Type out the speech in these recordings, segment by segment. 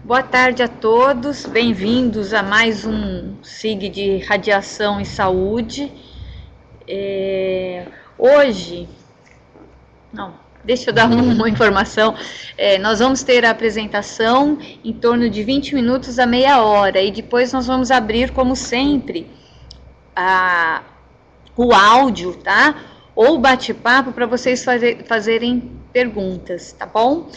Boa tarde a todos, bem-vindos a mais um SIG de Radiação e Saúde. Hoje, deixa eu dar uma informação. Nós vamos ter a apresentação em torno de 20 minutos a meia hora e depois nós vamos abrir, como sempre, o áudio, tá? Ou bate-papo para vocês fazerem perguntas, tá bom?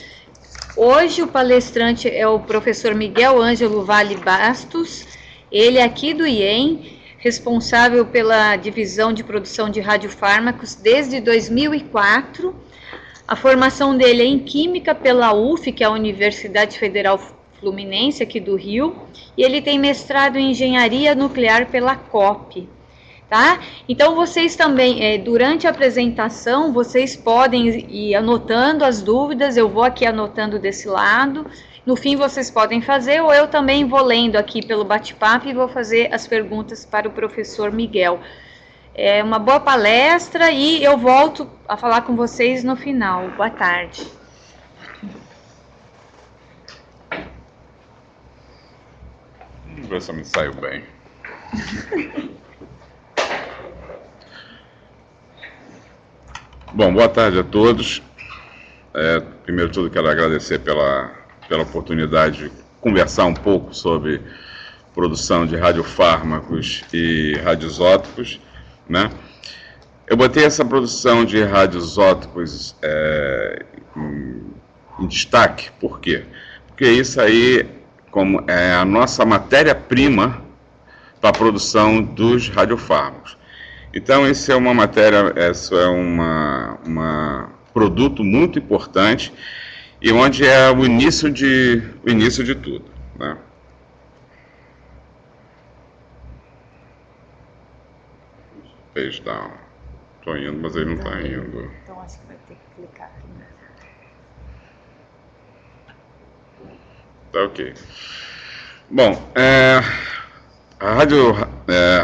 Hoje o palestrante é o professor Miguel Ângelo Vale Bastos, ele é aqui do IEM, responsável pela divisão de produção de radiofármacos desde 2004. A formação dele é em Química pela UF, que é a Universidade Federal Fluminense, aqui do Rio, e ele tem mestrado em Engenharia Nuclear pela COP. Tá? Então, vocês também, durante a apresentação, vocês podem ir anotando as dúvidas, eu vou aqui anotando desse lado, no fim vocês podem fazer, ou eu também vou lendo aqui pelo bate-papo e vou fazer as perguntas para o professor Miguel. É uma boa palestra e eu volto a falar com vocês no final. Boa tarde. Vamos ver se eu me saio bem. Bom, boa tarde a todos. Primeiro de tudo, quero agradecer pela oportunidade de conversar um pouco sobre produção de radiofármacos e radioisótopos, né? Eu botei essa produção de radioisótopos em destaque, por quê? Porque isso aí como é a nossa matéria-prima para a produção dos radiofármacos. Então, isso é um produto muito importante e onde é o início de tudo, né? Page down. Estou indo, mas ele não está indo. Então, acho que vai ter que clicar aqui mesmo. Tá ok. Bom,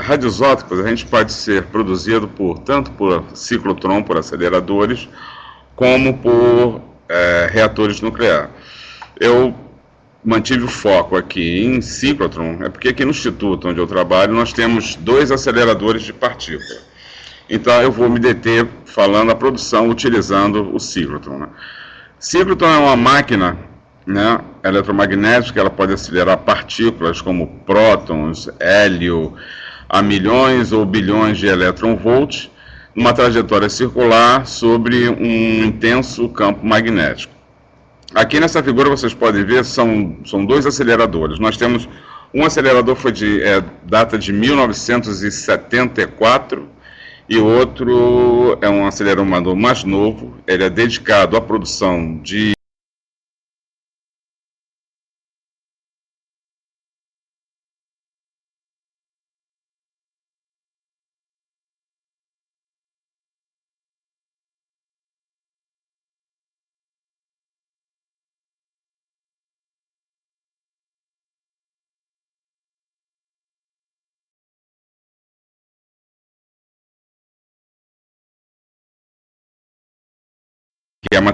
radioisótopos a gente pode ser produzido tanto por ciclotron, por aceleradores, como por reatores nucleares. Eu mantive o foco aqui em ciclotron, porque aqui no instituto onde eu trabalho nós temos 2 aceleradores de partícula. Então eu vou me deter falando a produção utilizando o ciclotron, né? Ciclotron é uma máquina, né, eletromagnética, ela pode acelerar partículas como prótons, hélio, a milhões ou bilhões de elétron-volts, numa trajetória circular sobre um intenso campo magnético. Aqui nessa figura vocês podem ver, são 2 aceleradores. Nós temos um acelerador data de 1974 e o outro é um acelerador mais novo, ele é dedicado à produção de que é uma...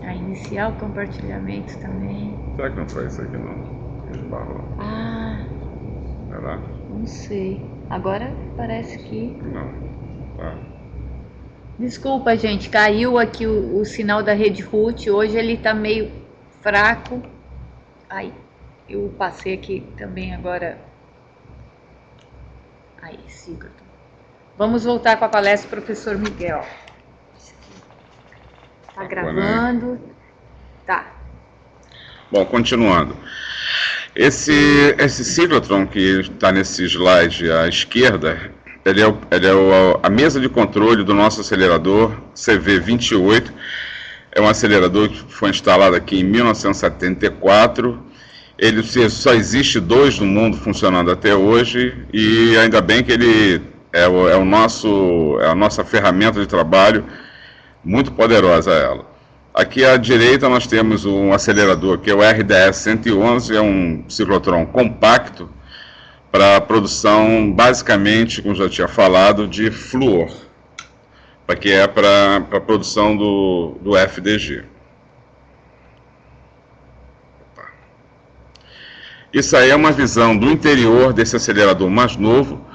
Iniciar o compartilhamento também. Será que não foi isso aqui não? Esbarrou. Será? Não sei. Agora parece que... Não. Tá. Desculpa, gente, caiu aqui o sinal da rede root. Hoje ele tá meio fraco. Aí, eu passei aqui também agora. Aí, siga. Vamos voltar com a palestra do professor Miguel. Tá gravando? Tá. Bom, continuando. Esse ciclotron que está nesse slide à esquerda, ele é a mesa de controle do nosso acelerador CV28. É um acelerador que foi instalado aqui em 1974. Ele só existe 2 no mundo funcionando até hoje e ainda bem que ele é a nossa ferramenta de trabalho, muito poderosa ela. Aqui à direita nós temos um acelerador que é o RDS-111, é um ciclotron compacto para a produção, basicamente, como já tinha falado, de flúor. que é para a produção do FDG. Isso aí é uma visão do interior desse acelerador mais novo,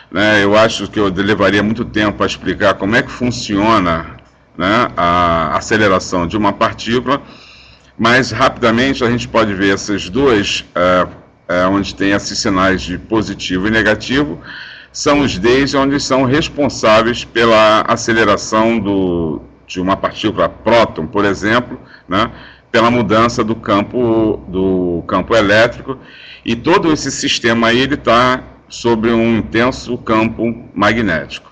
né? Eu acho que eu levaria muito tempo para explicar como é que funciona, né, a aceleração de uma partícula, mas rapidamente a gente pode ver essas duas, onde tem esses sinais de positivo e negativo, são os Ds onde são responsáveis pela aceleração de uma partícula próton, por exemplo, né, pela mudança do campo elétrico, e todo esse sistema aí está sobre um intenso campo magnético.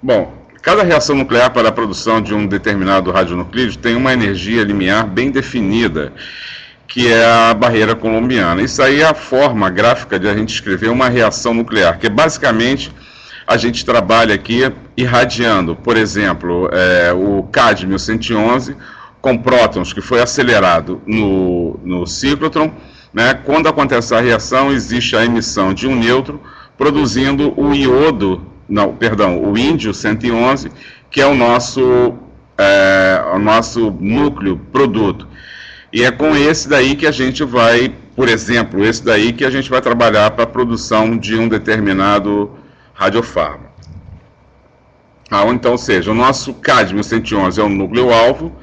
Bom, cada reação nuclear para a produção de um determinado radionuclídeo tem uma energia limiar bem definida, que é a barreira coulombiana. Isso aí é a forma gráfica de a gente escrever uma reação nuclear, que é basicamente a gente trabalha aqui irradiando, por exemplo, o cádmio 111 com prótons, que foi acelerado no ciclotron, né? Quando acontece a reação, existe a emissão de um nêutron, produzindo o o índio 111, que é o nosso núcleo produto. E é com esse daí que a gente vai, por exemplo, esse daí que a gente vai trabalhar para a produção de um determinado radiofármaco. Então, ou seja, o nosso cádmio 111 é o núcleo-alvo,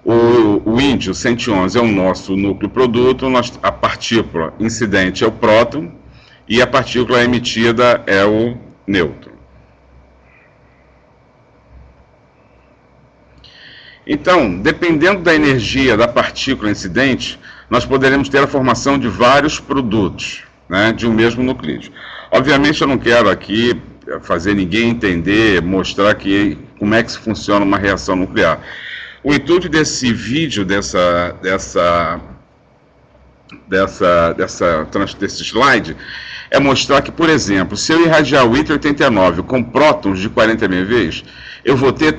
o índio 111 é o nosso núcleo produto, a partícula incidente é o próton e a partícula emitida é o nêutron. Então, dependendo da energia da partícula incidente, nós poderemos ter a formação de vários produtos, né, de um mesmo nuclídeo. Obviamente eu não quero aqui fazer ninguém entender, mostrar como é que funciona uma reação nuclear. O intuito desse vídeo, desse slide, é mostrar que, por exemplo, se eu irradiar o Ith-89 com prótons de 40 MeV, eu vou ter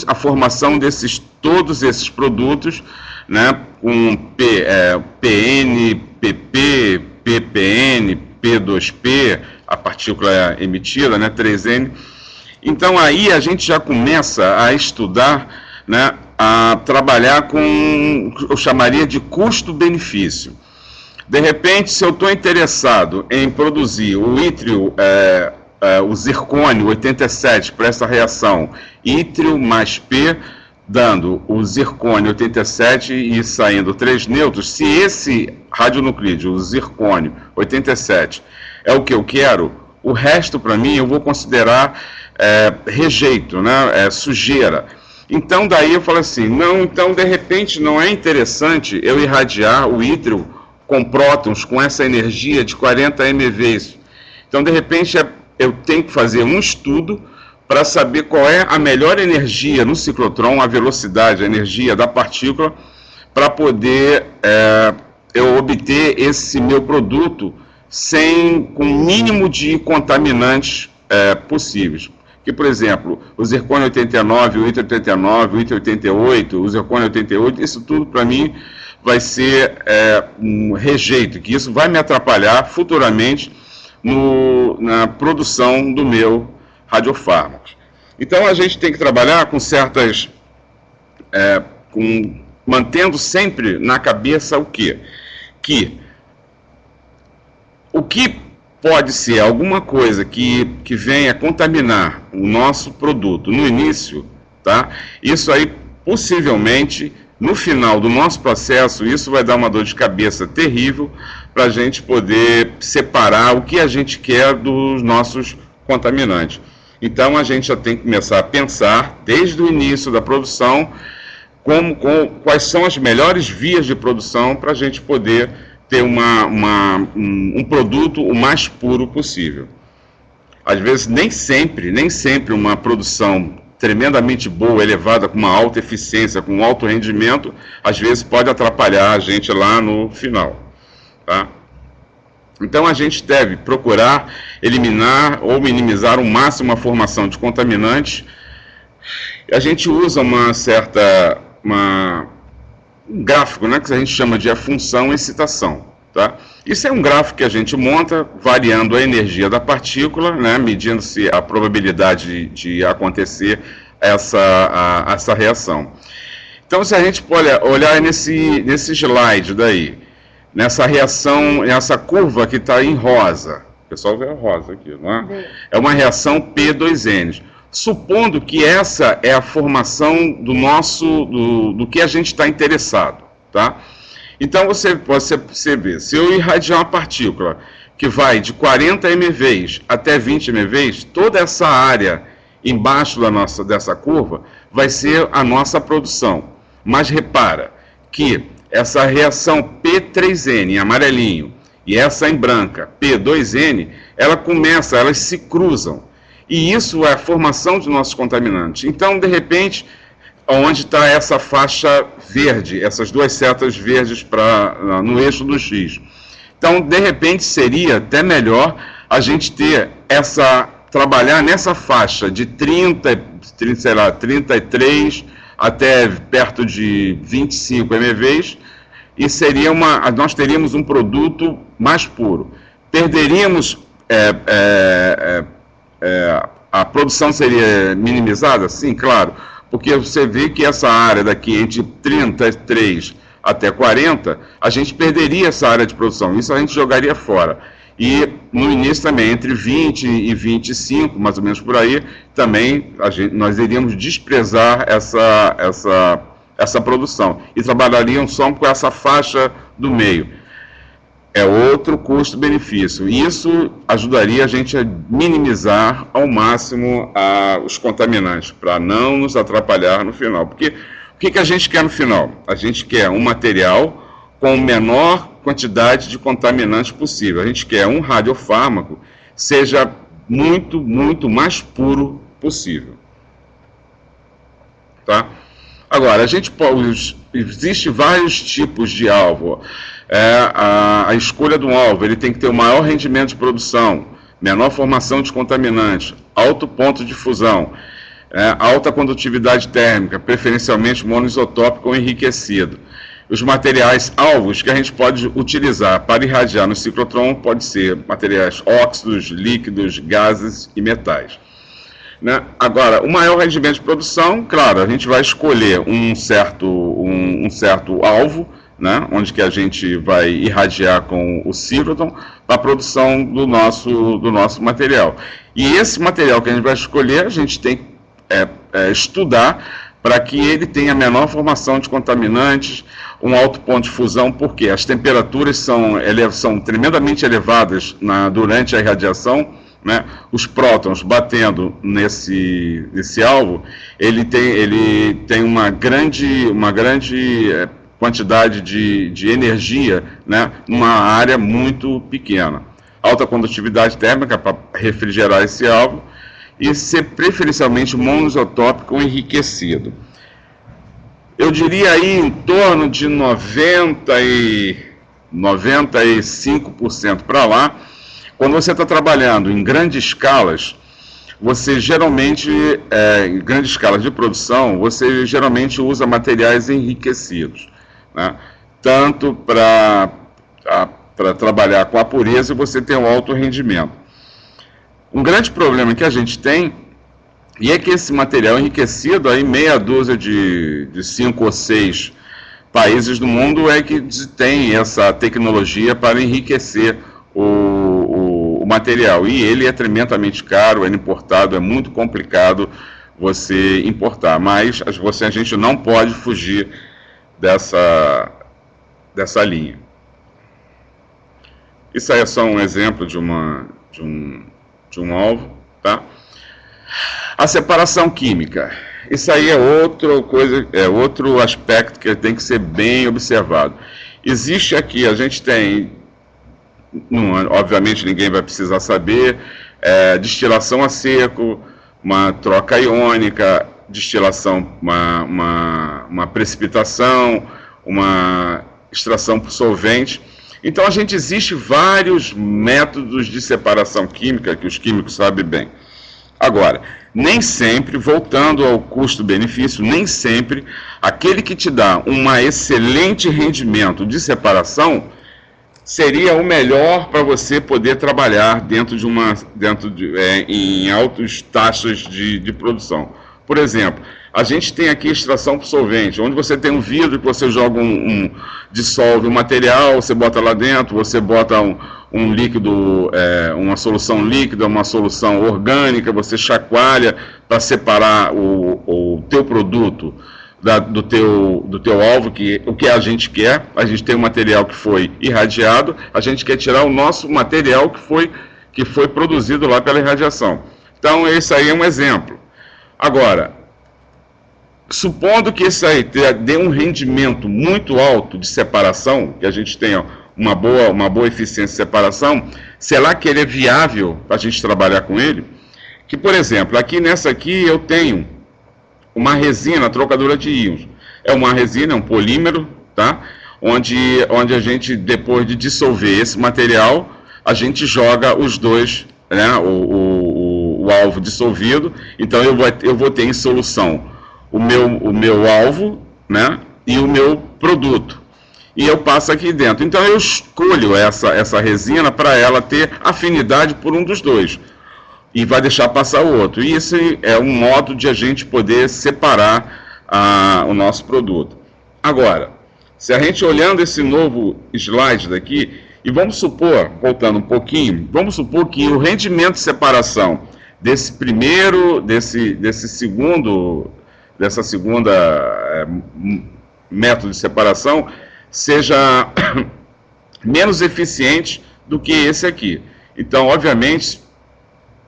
a formação todos esses produtos, né, com PN, PP, PPN, P2P, a partícula emitida, né, 3N. Então aí a gente já começa a estudar, né, a trabalhar com, eu chamaria de custo-benefício. De repente, se eu estou interessado em produzir o ítrio, o zircônio 87 para essa reação, ítrio mais P, dando o zircônio 87 e saindo 3 nêutrons, se esse radionuclídeo, o zircônio 87, é o que eu quero, o resto para mim eu vou considerar rejeito, né, sujeira. Então daí eu falo assim, não, então de repente não é interessante eu irradiar o ítrio com prótons, com essa energia de 40 MeV. Então de repente eu tenho que fazer um estudo para saber qual é a melhor energia no ciclotron, a velocidade, a energia da partícula, para poder eu obter esse meu produto com o mínimo de contaminantes possíveis. Que, por exemplo, o zircônio 89, o ítrio 89, o ítrio 88, o zircônio 88, isso tudo para mim vai ser um rejeito, que isso vai me atrapalhar futuramente na produção do meu radiofármaco. Então a gente tem que trabalhar com certas, mantendo sempre na cabeça o quê? O que pode ser alguma coisa que venha contaminar o nosso produto no início, tá? Isso aí, possivelmente, no final do nosso processo, isso vai dar uma dor de cabeça terrível para a gente poder separar o que a gente quer dos nossos contaminantes. Então, a gente já tem que começar a pensar, desde o início da produção, quais são as melhores vias de produção para a gente poder ter um produto o mais puro possível. Às vezes, nem sempre uma produção tremendamente boa, elevada, com uma alta eficiência, com um alto rendimento, às vezes pode atrapalhar a gente lá no final. Tá? Então, a gente deve procurar eliminar ou minimizar ao máximo a formação de contaminantes. A gente usa um gráfico, né, que a gente chama de a função excitação. Tá? Isso é um gráfico que a gente monta variando a energia da partícula, né, medindo-se a probabilidade de acontecer essa reação. Então, se a gente olhar nesse slide daí, nessa reação, nessa curva que está em rosa, o pessoal vê a rosa aqui, não é? É uma reação P2N. Supondo que essa é a formação do que a gente está interessado, tá? Então, você pode perceber, se eu irradiar uma partícula que vai de 40 MeV até 20 MeV, toda essa área embaixo dessa curva vai ser a nossa produção. Mas repara que essa reação P3N, em amarelinho, e essa em branca, P2N, elas se cruzam. E isso é a formação de nossos contaminantes. Então, de repente, onde está essa faixa verde, essas duas setas verdes no eixo do X. Então, de repente, seria até melhor a gente trabalhar nessa faixa de 33 até perto de 25 MeV, e nós teríamos um produto mais puro. Perderíamos, a produção seria minimizada? Sim, claro, porque você vê que essa área daqui entre 33 até 40, a gente perderia essa área de produção, isso a gente jogaria fora. E no início também, entre 20 e 25, mais ou menos por aí, também nós iríamos desprezar essa produção e trabalhariam só com essa faixa do meio. É outro custo-benefício. E isso ajudaria a gente a minimizar ao máximo os contaminantes, para não nos atrapalhar no final. Porque o que a gente quer no final? A gente quer um material com a menor quantidade de contaminantes possível. A gente quer um radiofármaco que seja muito, muito mais puro possível. Tá? Agora, existe vários tipos de alvo. A escolha do alvo, ele tem que ter o maior rendimento de produção, menor formação de contaminantes, alto ponto de fusão, alta condutividade térmica, preferencialmente monoisotópico ou enriquecido. Os materiais alvos que a gente pode utilizar para irradiar no ciclotron pode ser materiais óxidos, líquidos, gases e metais. Né? Agora, o maior rendimento de produção, claro, a gente vai escolher um certo alvo, né, onde que a gente vai irradiar com o ciclotron para a produção do nosso material. E esse material que a gente vai escolher, a gente tem que estudar para que ele tenha menor formação de contaminantes, um alto ponto de fusão, porque as temperaturas são tremendamente elevadas durante a irradiação, né? Os prótons batendo nesse alvo, ele tem uma grande quantidade de energia, né, numa área muito pequena. Alta condutividade térmica para refrigerar esse alvo e ser preferencialmente monoisotópico ou enriquecido. Eu diria aí em torno de 95% para lá. Quando você está trabalhando em grandes escalas, você geralmente, em grandes escalas de produção, você geralmente usa materiais enriquecidos, né? Tanto para trabalhar com a pureza e você ter um alto rendimento. Um grande problema que a gente tem, e é que esse material enriquecido, aí meia dúzia de 5 ou 6 países do mundo é que tem essa tecnologia para enriquecer o material. E ele é tremendamente caro, é importado, é muito complicado você importar. Mas a gente não pode fugir dessa linha. Isso aí é só um exemplo de um alvo, tá? A separação química. Isso aí é outra coisa, é outro aspecto que tem que ser bem observado. Existe aqui, a gente tem, obviamente ninguém vai precisar saber, destilação a seco, uma troca iônica, destilação, uma precipitação, uma extração por solvente. Então, existe vários métodos de separação química que os químicos sabem bem. Agora, nem sempre, voltando ao custo-benefício, nem sempre aquele que te dá um excelente rendimento de separação seria o melhor para você poder trabalhar em altas taxas de produção. Por exemplo, a gente tem aqui extração por solvente, onde você tem um vidro que você joga dissolve um material, você bota lá dentro, você bota um líquido, uma solução líquida, uma solução orgânica, você chacoalha para separar o teu produto do teu alvo, o que a gente quer. A gente tem um material que foi irradiado, a gente quer tirar o nosso material que foi produzido lá pela irradiação. Então, esse aí é um exemplo. Agora, supondo que esse aí dê um rendimento muito alto de separação, que a gente tenha uma boa eficiência de separação, será que ele é viável para a gente trabalhar com ele? Que, por exemplo, nessa aqui eu tenho uma resina trocadora de íons. É uma resina, é um polímero, tá? Onde a gente, depois de dissolver esse material, a gente joga os dois, né? O alvo dissolvido. Então eu vou ter em solução o meu alvo, né? E o meu produto. E eu passo aqui dentro. Então eu escolho essa resina para ela ter afinidade por um dos dois. E vai deixar passar o outro. E isso é um modo de a gente poder separar o nosso produto. Agora, se a gente olhando esse novo slide daqui, e vamos supor, voltando um pouquinho, vamos supor que o rendimento de separação dessa segunda método de separação seja menos eficiente do que esse aqui. Então, obviamente,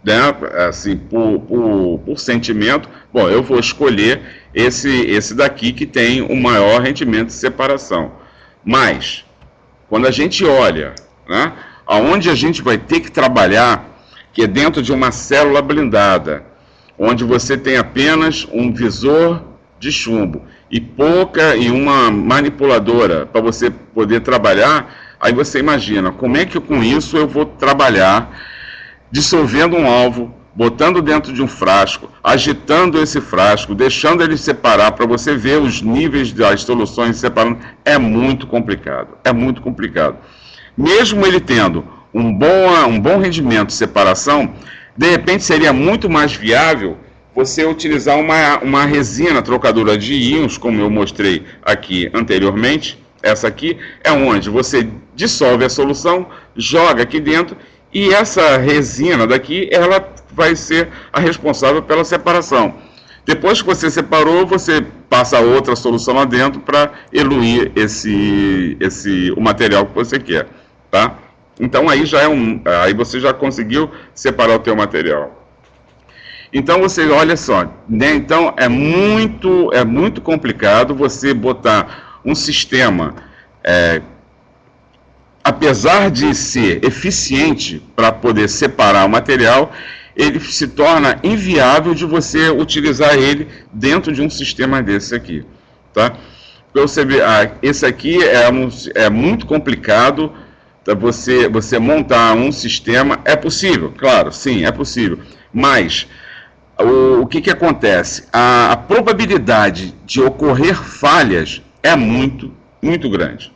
né, assim, por sentimento, bom, eu vou escolher esse daqui que tem o maior rendimento de separação. Mas, quando a gente olha, né, aonde a gente vai ter que trabalhar, que é dentro de uma célula blindada, onde você tem apenas um visor de chumbo e uma manipuladora para você poder trabalhar, aí você imagina, como é que com isso eu vou trabalhar dissolvendo um alvo, botando dentro de um frasco, agitando esse frasco, deixando ele separar para você ver os níveis das soluções separando. É muito complicado, é muito complicado. Mesmo ele tendo um bom rendimento de separação, de repente seria muito mais viável você utilizar uma resina trocadora de íons, como eu mostrei aqui anteriormente. Essa aqui é onde você dissolve a solução, joga aqui dentro, e essa resina daqui, ela vai ser a responsável pela separação. Depois que você separou, você passa outra solução lá dentro para eluir o material que você quer, tá? Então aí aí você já conseguiu separar o teu material. Então você olha só, né? Então é muito complicado você botar um sistema apesar de ser eficiente para poder separar o material, ele se torna inviável de você utilizar ele dentro de um sistema desse aqui, tá? Para você ver, esse aqui é muito complicado, tá? Você montar um sistema, é possível, claro, sim, é possível, mas o que acontece? A probabilidade de ocorrer falhas é muito grande.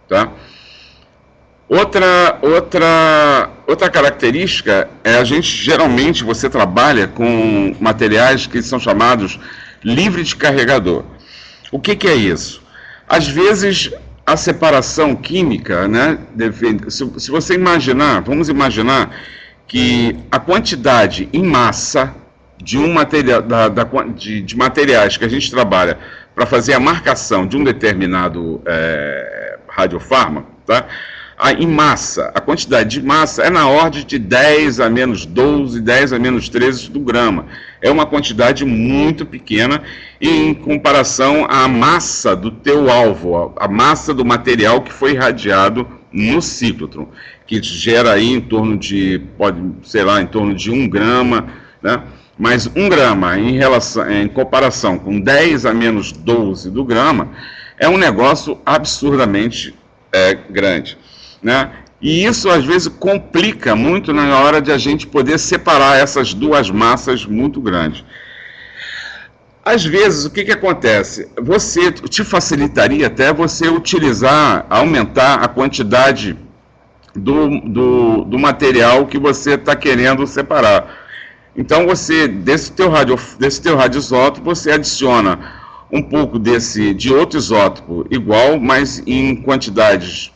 Tá? Outra característica é geralmente você trabalha com materiais que são chamados livre de carregador. O que é isso? Às vezes a separação química, né, se você vamos imaginar que a quantidade em massa de um material, de materiais que a gente trabalha para fazer a marcação de um determinado radiofármaco, tá? Em massa, a quantidade de massa é na ordem de 10 a menos 12, 10 a menos 13 do grama. É uma quantidade muito pequena em comparação à massa do teu alvo, a massa do material que foi irradiado no ciclotron, que gera aí em torno de 1 grama, né? Mas 1 grama em comparação com 10 a menos 12 do grama é um negócio absurdamente grande, né? E isso às vezes complica muito na hora de a gente poder separar essas duas massas muito grandes. Às vezes, o que acontece? Você te facilitaria até você utilizar, aumentar a quantidade do material que você está querendo separar. Então, você, desse teu radioisótopo, você adiciona um pouco de outro isótopo igual, mas em quantidades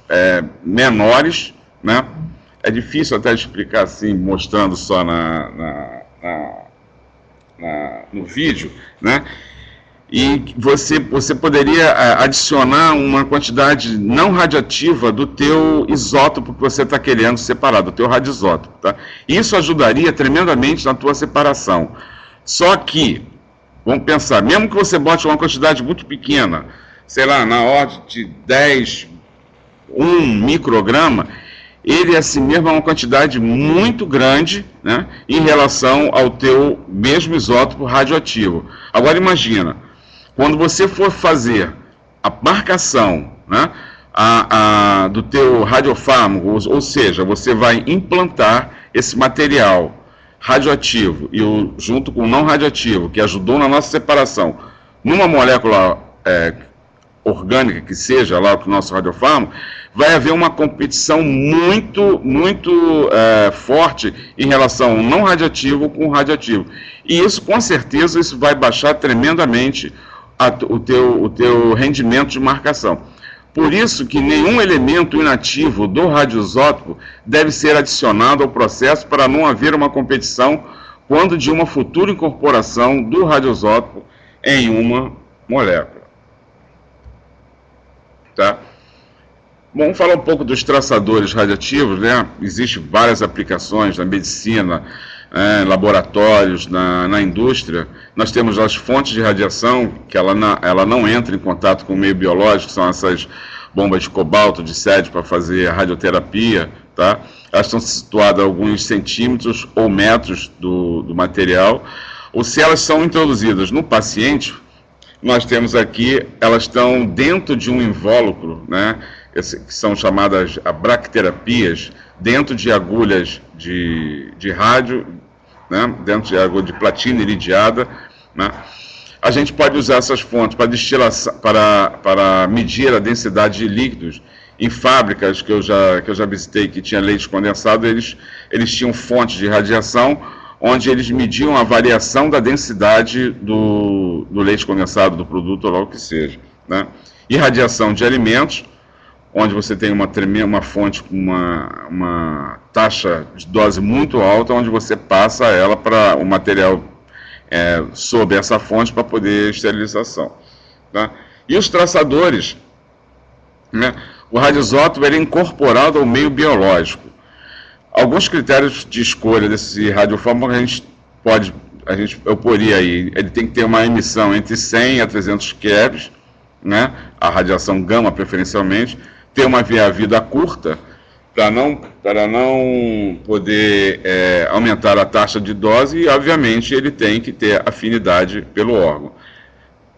menores, né? É difícil até explicar assim, mostrando só no vídeo, né? E você poderia adicionar uma quantidade não radiativa do teu isótopo que você está querendo separar, do teu radioisótopo, tá? Isso ajudaria tremendamente na tua separação. Só que, vamos pensar, mesmo que você bote uma quantidade muito pequena, sei lá, na ordem de 1 micrograma, ele assim mesmo é uma quantidade muito grande, né, em relação ao teu mesmo isótopo radioativo. Agora imagina, quando você for fazer a marcação, né, do teu radiofármaco, ou seja, você vai implantar esse material radioativo junto com o não radioativo, que ajudou na nossa separação, numa molécula orgânica que seja lá o nosso radiofármaco, vai haver uma competição muito forte em relação ao não radioativo com o radioativo. E isso, com certeza, isso vai baixar tremendamente o teu rendimento de marcação. Por isso que nenhum elemento inativo do radioisótopo deve ser adicionado ao processo para não haver uma competição quando de uma futura incorporação do radioisótopo em uma molécula. Tá? Vamos falar um pouco dos traçadores radioativos, né? Existem várias aplicações na medicina, laboratórios, na indústria. Nós temos as fontes de radiação, que ela não entra em contato com o meio biológico, são essas bombas de cobalto, de sédio para fazer radioterapia, tá? Elas estão situadas a alguns centímetros ou metros do material. Ou se elas são introduzidas no paciente, nós temos aqui, elas estão dentro de um invólucro, né? Que são chamadas bracterapias, dentro de agulhas de rádio, né, dentro de agulha de platina iridiada, né. A gente pode usar essas fontes para destilação, para medir a densidade de líquidos. Em fábricas que eu já visitei, que tinha leite condensado, eles tinham fontes de radiação, onde eles mediam a variação da densidade do leite condensado, do produto, ou lá o que seja, né. Irradiação de alimentos, onde você tem uma fonte com uma taxa de dose muito alta, onde você passa ela para o material sob essa fonte para poder esterilização. Tá? E os traçadores, né? O radioisótopo é incorporado ao meio biológico. Alguns critérios de escolha desse radiofármaco eu poria aí, ele tem que ter uma emissão entre 100 a 300 keV, né? A radiação gama preferencialmente, ter uma vida curta, para não poder aumentar a taxa de dose, e obviamente ele tem que ter afinidade pelo órgão.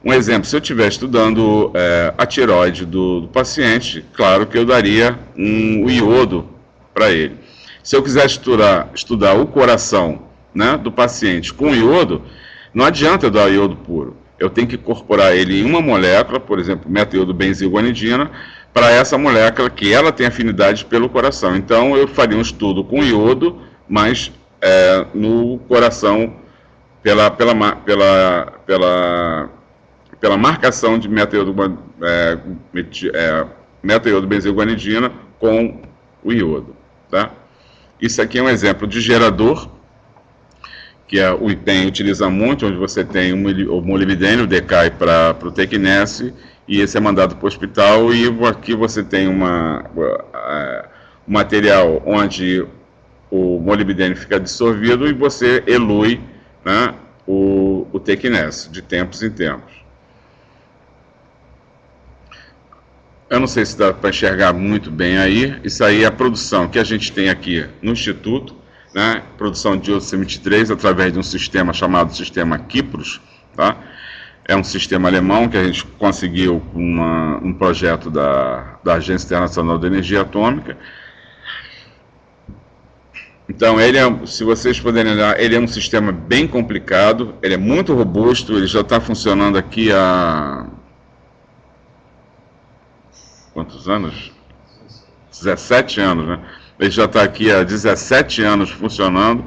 Um exemplo, se eu estiver estudando a tireoide do paciente, claro que eu daria o iodo para ele. Se eu quiser estudar o coração, né, do paciente com iodo, não adianta eu dar iodo puro. Eu tenho que incorporar ele em uma molécula, por exemplo, meta-iodo-benzilguanidina, para essa molécula que ela tem afinidade pelo coração. Então, eu faria um estudo com iodo, mas no coração, pela marcação de meta-iodo-benzilguanidina com o iodo. Tá? Isso aqui é um exemplo de gerador, que o IPEM utiliza muito, onde você tem o molibdênio, decai para o Tecnesse, e esse é mandado para o hospital, e aqui você tem um material onde o molibdênio fica dissolvido e você elui, né, o Tecnesse, de tempos em tempos. Eu não sei se dá para enxergar muito bem aí. Isso aí é a produção que a gente tem aqui no Instituto, né, produção de iodo CM23 através de um sistema chamado Sistema Kypros, tá? É um sistema alemão que a gente conseguiu com um projeto da Agência Internacional de Energia Atômica. Então, se vocês puderem olhar, ele é um sistema bem complicado, ele é muito robusto, ele já está funcionando aqui há... quantos anos? 17 anos, né? Ele já está aqui há 17 anos funcionando.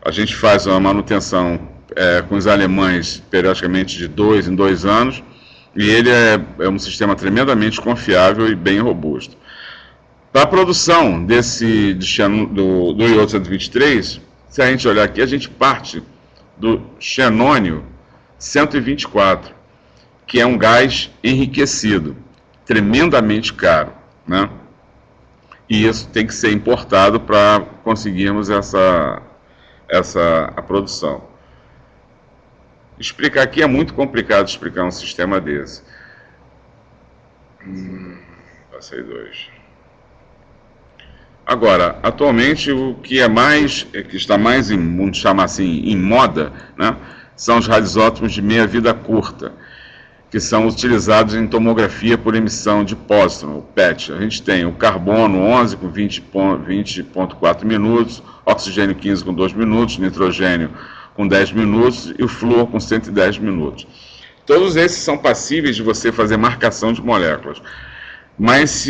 A gente faz uma manutenção com os alemães, periodicamente, de 2 em 2 anos, e ele é um sistema tremendamente confiável e bem robusto. Para a produção do iodo 123, se a gente olhar aqui, a gente parte do xenônio 124, que é um gás enriquecido, tremendamente caro, né? E isso tem que ser importado para conseguirmos a produção. Explicar aqui é muito complicado explicar um sistema desse. Passei 2. Agora, atualmente, o que está mais, vamos chamar assim, em moda, né, são os radioisótopos de meia-vida curta, que são utilizados em tomografia por emissão de pósitron, o PET. A gente tem o carbono 11 com 20,4 minutos, oxigênio 15 com 2 minutos, nitrogênio com 10 minutos e o flúor com 110 minutos. Todos esses são passíveis de você fazer marcação de moléculas. Mas,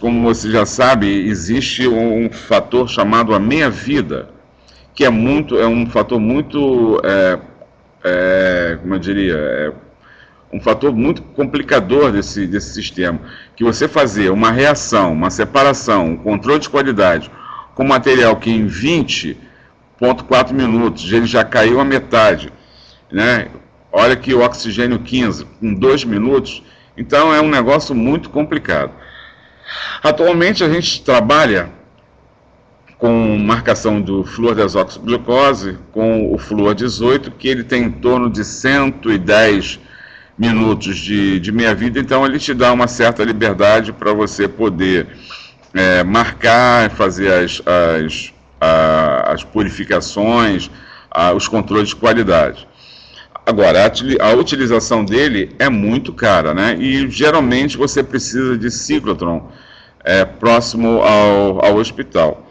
como você já sabe, existe um fator chamado a meia-vida, que é um fator muito, como eu diria, um fator muito complicador desse sistema, que você fazer uma reação, uma separação, um controle de qualidade com material que em 20,4 minutos ele já caiu a metade, né? Olha que o oxigênio 15, com 2 minutos, então é um negócio muito complicado. Atualmente a gente trabalha com marcação do flúor desoxiglucose com o flúor 18, que ele tem em torno de 110 minutos de meia-vida, então ele te dá uma certa liberdade para você poder marcar, fazer as purificações, os controles de qualidade. Agora, a utilização dele é muito cara, né? E geralmente você precisa de ciclotron próximo ao hospital.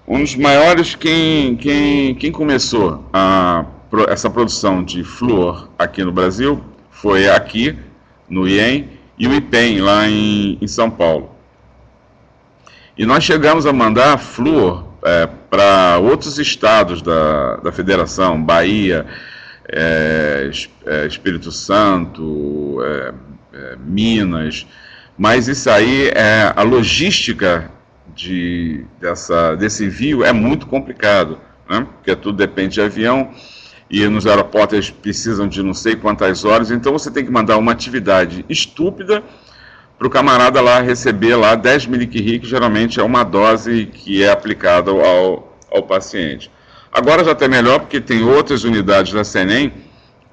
Um dos maiores, quem começou essa produção de flúor aqui no Brasil foi aqui no IEM e o IPEM lá em São Paulo. E nós chegamos a mandar flúor para outros estados da federação, Bahia, Espírito Santo, Minas, mas isso aí, a logística desse envio é muito complicado, né? Porque tudo depende de avião, e nos aeroportos eles precisam de não sei quantas horas, então você tem que mandar uma atividade estúpida para o camarada lá receber lá 10 miliquiri, que geralmente é uma dose que é aplicada ao paciente. Agora já está melhor porque tem outras unidades da CENEM,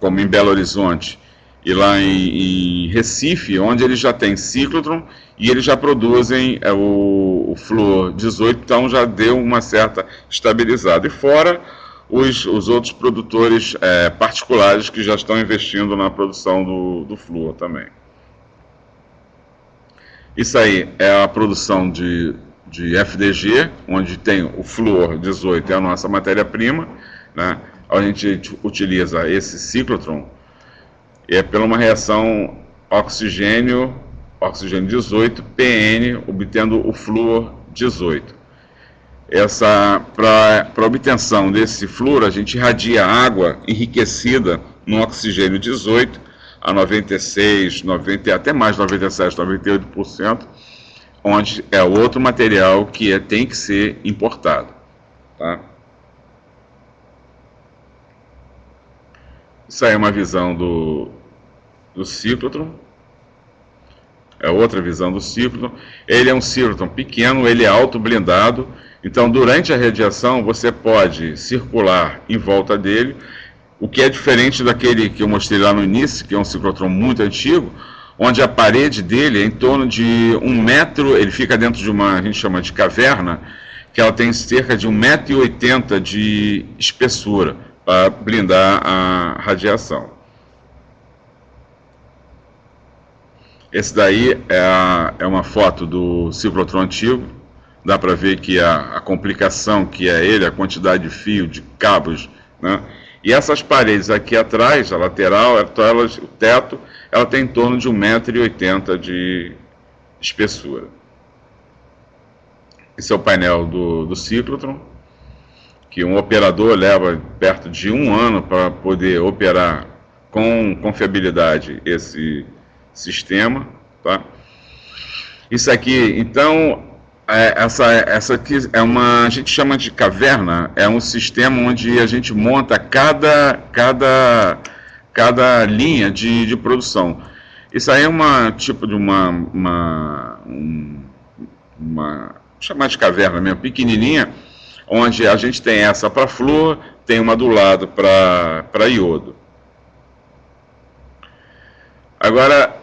como em Belo Horizonte e lá em Recife, onde eles já têm ciclotron e eles já produzem o flúor 18, então já deu uma certa estabilizada. E fora os outros produtores particulares que já estão investindo na produção do flúor também. Isso aí é a produção de FDG, onde tem o flúor 18, é a nossa matéria-prima, né? A gente utiliza esse ciclotron, pela uma reação oxigênio 18, PN, obtendo o flúor 18. Para obtenção desse flúor, a gente irradia água enriquecida no oxigênio 18, a 96, 90, até mais 97, 98%, onde é outro material que tem que ser importado, tá? Isso aí é uma visão do ciclotron, é outra visão do ciclotron. Ele é um ciclotron pequeno, ele é auto-blindado, então durante a radiação você pode circular em volta dele, o que é diferente daquele que eu mostrei lá no início, que é um ciclotron muito antigo, onde a parede dele é em torno de 1 metro, ele fica dentro de a gente chama de caverna, que ela tem cerca de 1,80 m de espessura, para blindar a radiação. Esse daí é uma foto do ciclotron antigo, dá para ver que a complicação que é ele, a quantidade de fio, de cabos, né? E essas paredes aqui atrás, a lateral, o teto, ela tem em torno de 1,80 m de espessura. Esse é o painel do ciclotron, que um operador leva perto de 1 ano para poder operar com confiabilidade esse sistema, tá? Isso aqui, então, essa aqui é a gente chama de caverna, é um sistema onde a gente monta cada linha de produção. Isso aí é tipo de chamar de caverna mesmo, pequenininha, onde a gente tem essa para flúor, tem uma do lado para iodo. Agora,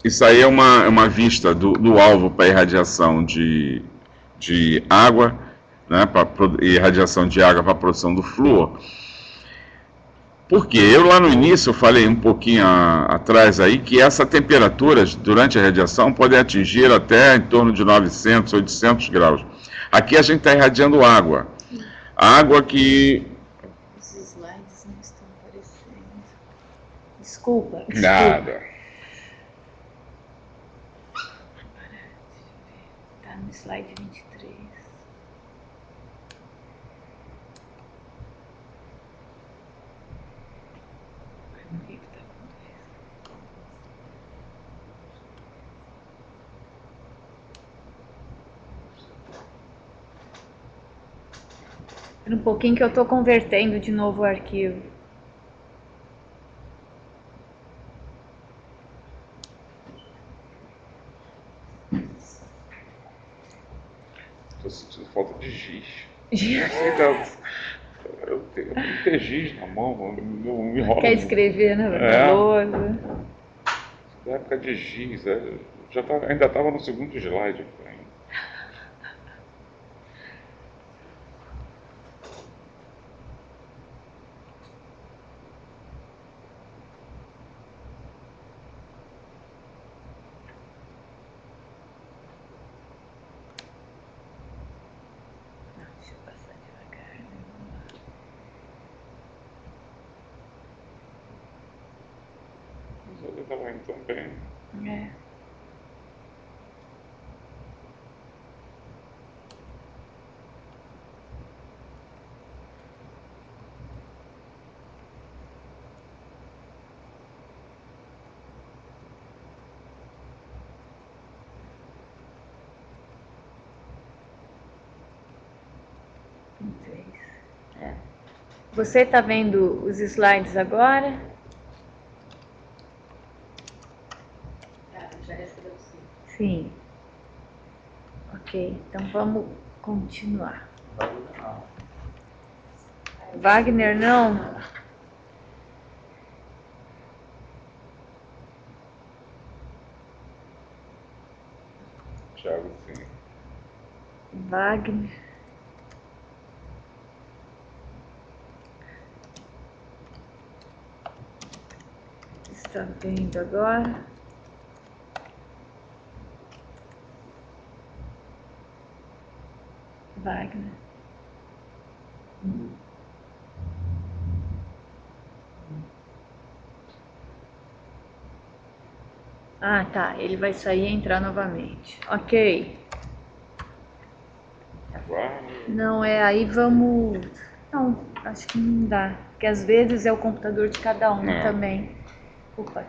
isso aí é uma vista do alvo para irradiação de água, né, irradiação de água para a produção do flúor. Porque eu lá no início eu falei um pouquinho atrás aí que essa temperatura durante a radiação pode atingir até em torno de 900, 800 graus. Aqui a gente está irradiando água. Água que... Os slides não estão aparecendo. Desculpa. Nada. Está no slide 23. O que está acontecendo? Um pouquinho que eu estou convertendo de novo o arquivo. Estou sentindo falta de giz. Eu tenho que ter giz na mão, me enrola. Quer escrever, né? Lousa. Da época de giz, ainda estava no segundo slide. Deixa eu passar devagar, né? Mas ele estava indo tão bem. É. Você está vendo os slides agora? Já recebeu sim. Sim. Ok, então vamos continuar. Wagner não? Thiago, sim. Wagner. Está vendo agora? Wagner. Ah, tá. Ele vai sair e entrar novamente. Ok. Agora, Não, aí vamos... Não, acho que não dá. Porque às vezes é o computador de cada um também. Opa,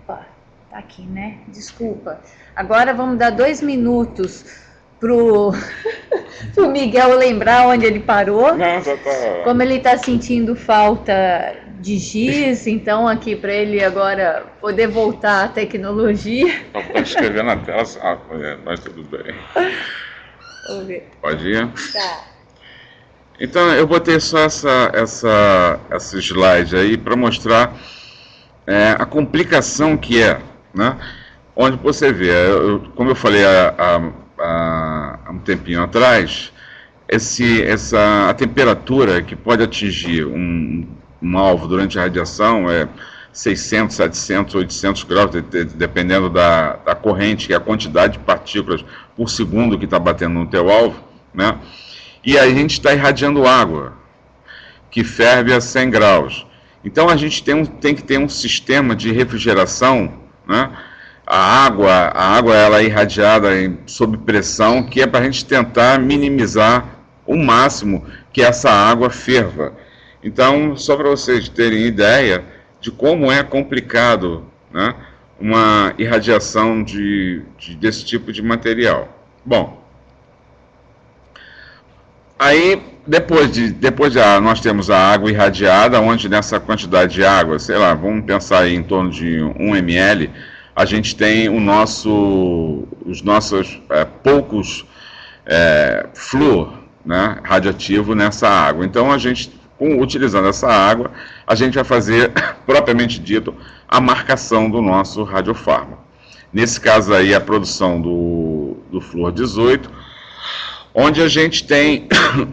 tá aqui, né? Desculpa. Agora vamos dar 2 minutos pro Miguel lembrar onde ele parou. não, já tá. Como ele está sentindo falta de giz, então aqui para ele agora poder voltar à tecnologia. Tá escrevendo na tela, mas tudo bem. Vamos ver. Pode ir? Tá. Então, eu botei só essa slide aí para mostrar a complicação que é, né? Onde você vê, como eu falei há um tempinho atrás, a temperatura que pode atingir um alvo durante a radiação é 600, 700, 800 graus, dependendo da corrente, que é a quantidade de partículas por segundo que está batendo no teu alvo, né? E aí a gente está irradiando água, que ferve a 100 graus. Então a gente tem que ter um sistema de refrigeração, né? A água ela é irradiada sob pressão, que é para a gente tentar minimizar o máximo que essa água ferva. Então, só para vocês terem ideia de como é complicado, né, uma irradiação desse tipo de material. Bom, aí depois nós temos a água irradiada, onde nessa quantidade de água, sei lá, vamos pensar aí em torno de 1 ml, a gente tem os nossos poucos flúor, né, radioativo nessa água. Então a gente, utilizando essa água, a gente vai fazer, propriamente dito, a marcação do nosso radiofármaco. Nesse caso aí, a produção do flúor 18, onde a gente tem,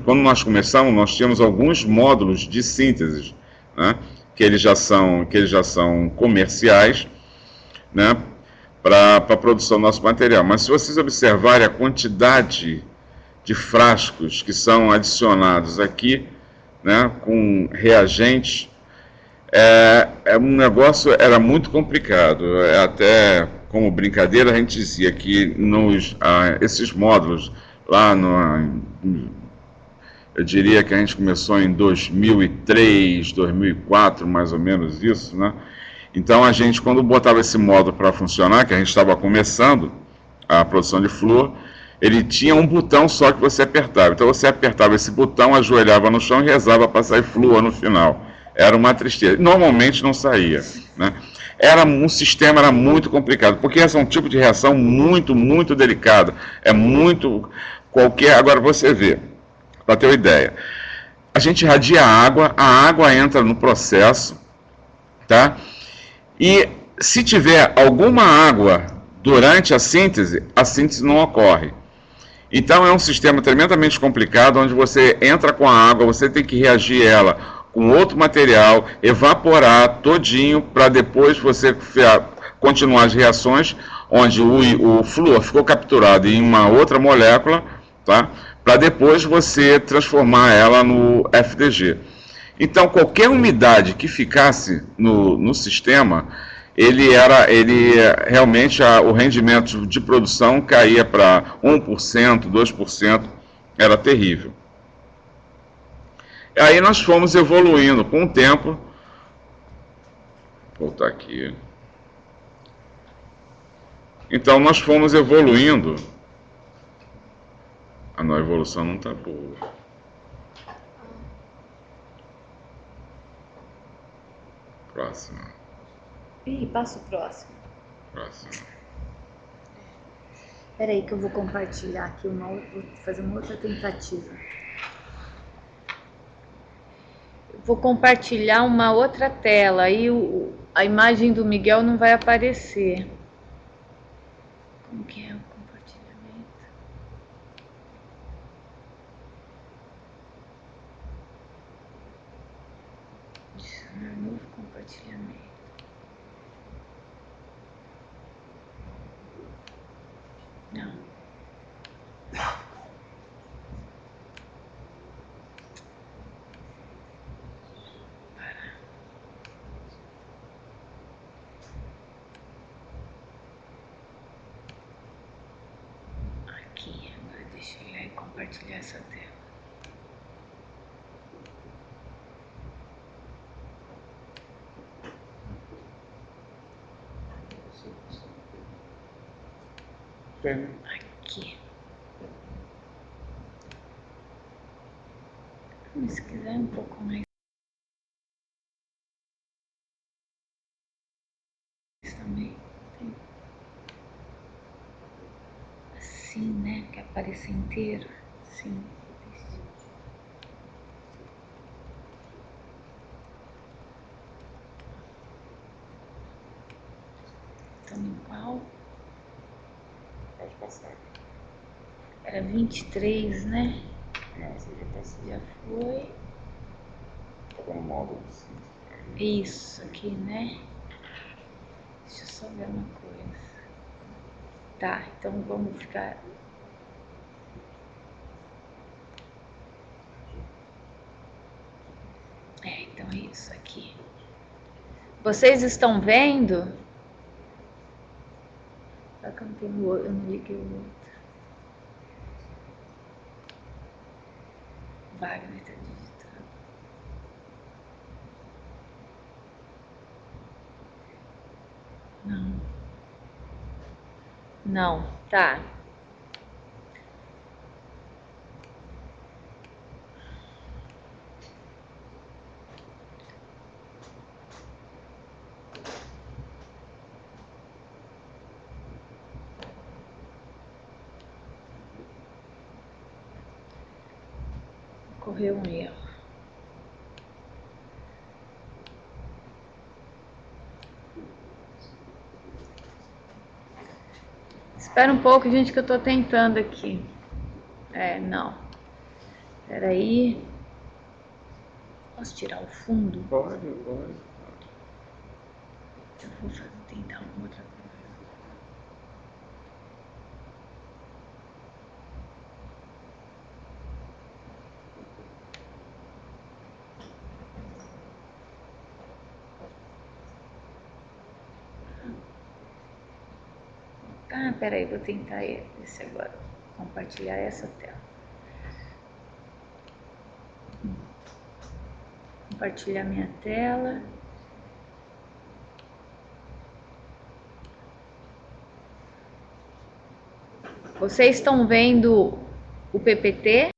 quando nós começamos, nós tínhamos alguns módulos de síntese, né, que eles já são comerciais, né, para a produção do nosso material. Mas se vocês observarem a quantidade de frascos que são adicionados aqui, né, com reagentes, um negócio, era muito complicado. Até como brincadeira a gente dizia que esses módulos lá eu diria que a gente começou em 2003, 2004, mais ou menos isso, né? Então a gente, quando botava esse módulo para funcionar, que a gente estava começando a produção de flúor, ele tinha um botão só que você apertava. Então você apertava esse botão, ajoelhava no chão e rezava para sair flúor no final. Era uma tristeza. Normalmente não saía, né? Um sistema era muito complicado, porque esse é um tipo de reação muito, muito delicada. É muito qualquer. Agora você vê, para ter uma ideia, a gente irradia a água entra no processo, tá? E se tiver alguma água durante a síntese não ocorre. Então é um sistema tremendamente complicado, onde você entra com a água, você tem que reagir ela com outro material, evaporar todinho, para depois você continuar as reações, onde o flúor ficou capturado em uma outra molécula, tá? Para depois você transformar ela no FDG. Então qualquer umidade que ficasse no sistema, realmente o rendimento de produção caía para 1%, 2%, era terrível. Aí nós fomos evoluindo com o tempo. Vou voltar aqui. Então nós fomos evoluindo. A evolução não está boa. Próxima. Ih, passa o próximo. Próximo. Espera aí que eu vou compartilhar aqui vou fazer uma outra tentativa. Vou compartilhar uma outra tela, aí a imagem do Miguel não vai aparecer. Como que é o compartilhamento? Adicionar novo compartilhamento. Não. Aqui, agora deixa eu ir lá e compartilhar essa tela. Aqui. Se quiser um pouco mais também tem assim, né, que aparece inteiro, assim. Estamos em qual? Pode passar. Era 23, né? Não, você já passou. Já foi. Estava no módulo. Isso aqui, né? Deixa eu só ver uma coisa. Tá, então vamos ficar... então é isso aqui. Vocês estão vendo? Só que eu não liguei o outro. Wagner está digitando. Não. Não, tá. Ocorreu um erro. Espera um pouco, gente, que eu tô tentando aqui. Não. Espera aí. Posso tirar o fundo? Pode. Eu vou tentar uma outra coisa. Peraí, vou tentar esse agora. Compartilhar essa tela. Compartilhar minha tela. Vocês estão vendo o PPT?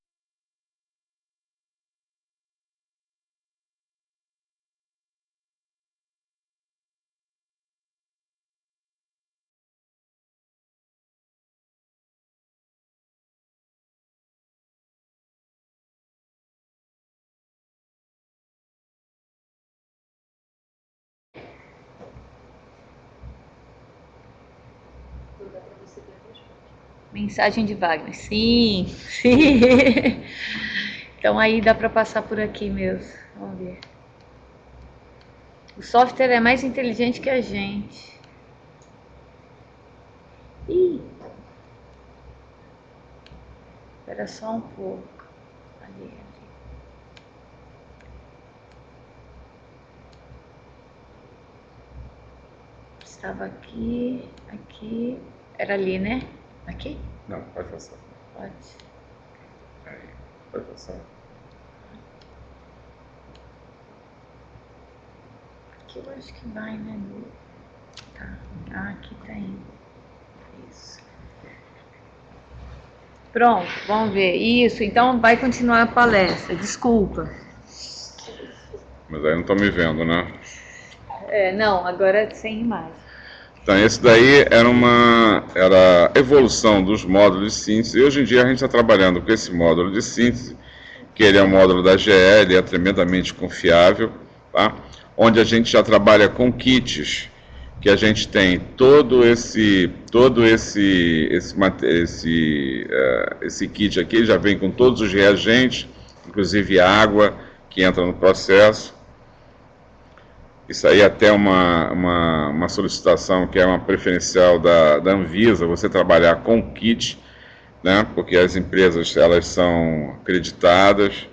Mensagem de Wagner. Sim. Então aí dá para passar por aqui mesmo. Vamos ver. O software é mais inteligente que a gente. Espera só um pouco. Ali. Estava aqui. Era ali, né? Aqui? Não, pode passar. Pode. Aí, pode passar. Aqui eu acho que vai, né? Tá. Aqui tá indo. Isso. Pronto, vamos ver. Isso, então vai continuar a palestra. Desculpa. Mas aí não estão me vendo, né? Não, agora sem imagem. Então, esse daí era a evolução dos módulos de síntese. E hoje em dia a gente está trabalhando com esse módulo de síntese, que ele é um módulo da GE, ele é tremendamente confiável, tá? Onde a gente já trabalha com kits, que a gente tem esse kit aqui, já vem com todos os reagentes, inclusive água que entra no processo. Isso aí é até uma solicitação que é uma preferencial da Anvisa, você trabalhar com kit, né? Porque as empresas elas são acreditadas